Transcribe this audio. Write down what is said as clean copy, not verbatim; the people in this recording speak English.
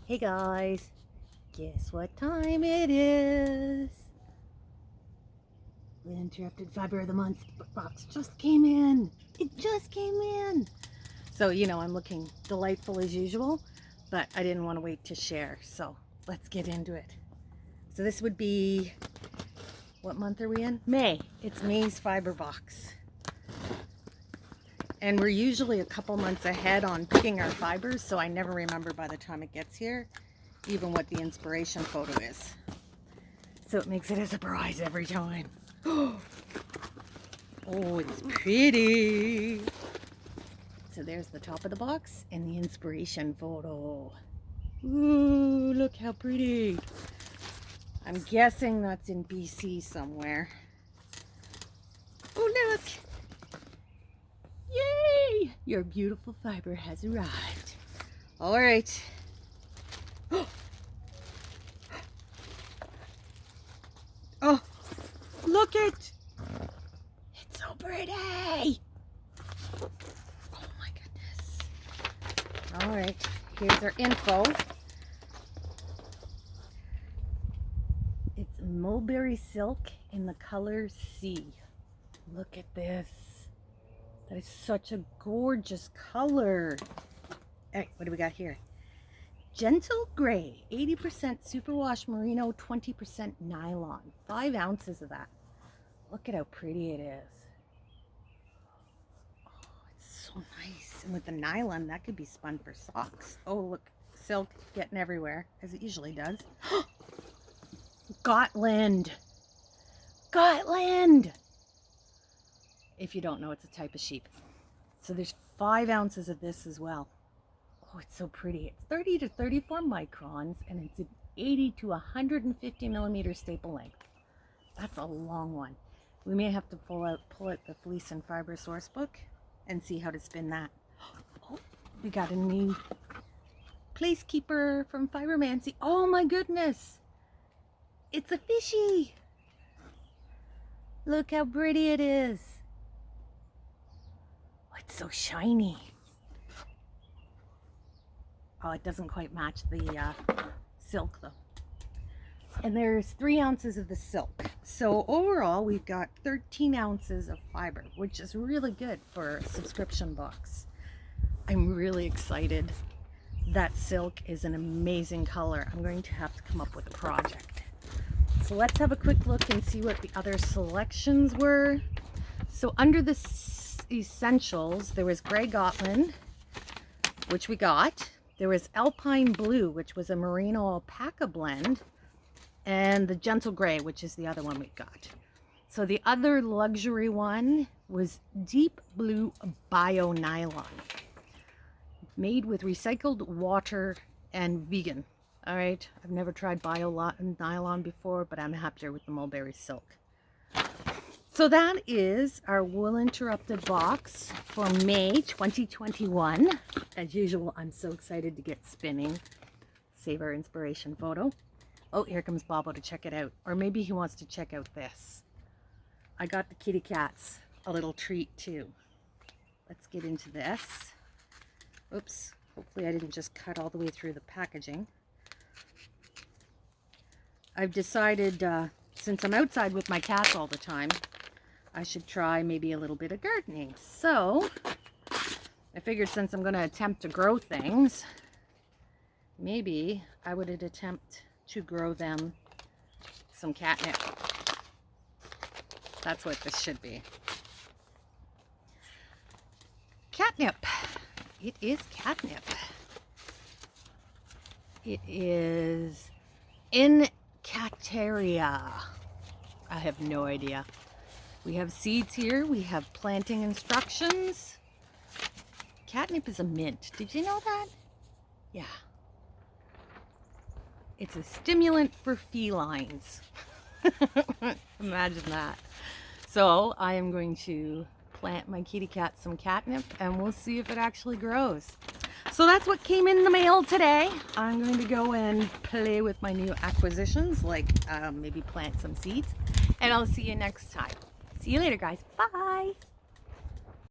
Hey guys, guess what time it is? The Interrupted Fiber of the Month box just came in. It just came in. So, I'm looking delightful as usual, but I didn't want to wait to share. So let's get into it. So this would be, what month are we in? May. It's May's fiber box. And we're usually a couple months ahead on picking our fibers, so I never remember by the time it gets here even what the inspiration photo is. So it makes it a surprise every time. Oh, it's pretty. So there's the top of the box and the inspiration photo. Ooh, look how pretty. I'm guessing that's in BC somewhere. Oh, look. Yay! Your beautiful fiber has arrived. All right. Oh, look it. It's so pretty. Oh my goodness. All right, here's our info. It's mulberry silk in the color C. Look at this. That is such a gorgeous color. All right, what do we got here? Gentle gray, 80% superwash merino, 20% nylon. 5 ounces of that. Look at how pretty it is. Oh, it's so nice. And with the nylon, that could be spun for socks. Oh, look, silk getting everywhere, as it usually does. Gotland. Gotland. If you don't know, it's a type of sheep. So there's 5 ounces of this as well. Oh, it's so pretty. It's 30 to 34 microns, and it's an 80 to 150 millimeter staple length. That's a long one. We may have to pull out the Fleece and Fiber source book and see how to spin that. Oh, we got a new placekeeper from Fibermancy. Oh my goodness. It's a fishy. Look how pretty it is. Oh, it's so shiny. Oh, it doesn't quite match the silk though. And there's 3 ounces of the silk. So overall, we've got 13 ounces of fiber, which is really good for a subscription box. I'm really excited. That silk is an amazing color. I'm going to have to come up with a project. So let's have a quick look and see what the other selections were. So under the essentials, there was Grey Gotland, which we got. There was Alpine Blue, which was a merino alpaca blend, and the Gentle Gray, which is the other one we got. So the other luxury one was Deep Blue Bio Nylon, made with recycled water and vegan. All right, I've never tried bio nylon before, but I'm happier with the mulberry silk. So that is our Wool Interrupted box for May 2021. As usual, I'm so excited to get spinning. Save our inspiration photo. Oh, here comes Bobo to check it out. Or maybe he wants to check out this. I got the kitty cats a little treat too. Let's get into this. Oops, hopefully I didn't just cut all the way through the packaging. I've decided, since I'm outside with my cats all the time, I should try maybe a little bit of gardening. So I figured since I'm going to attempt to grow things, maybe I would attempt to grow them some catnip. That's what this should be. Catnip. It is catnip. It is Encactaria. I have no idea. We have seeds here. We have planting instructions. Catnip is a mint. Did you know that? Yeah. It's a stimulant for felines. Imagine that. So I am going to plant my kitty cat some catnip and we'll see if it actually grows. So that's what came in the mail today. I'm going to go and play with my new acquisitions, like maybe plant some seeds. And I'll see you next time. See you later, guys. Bye.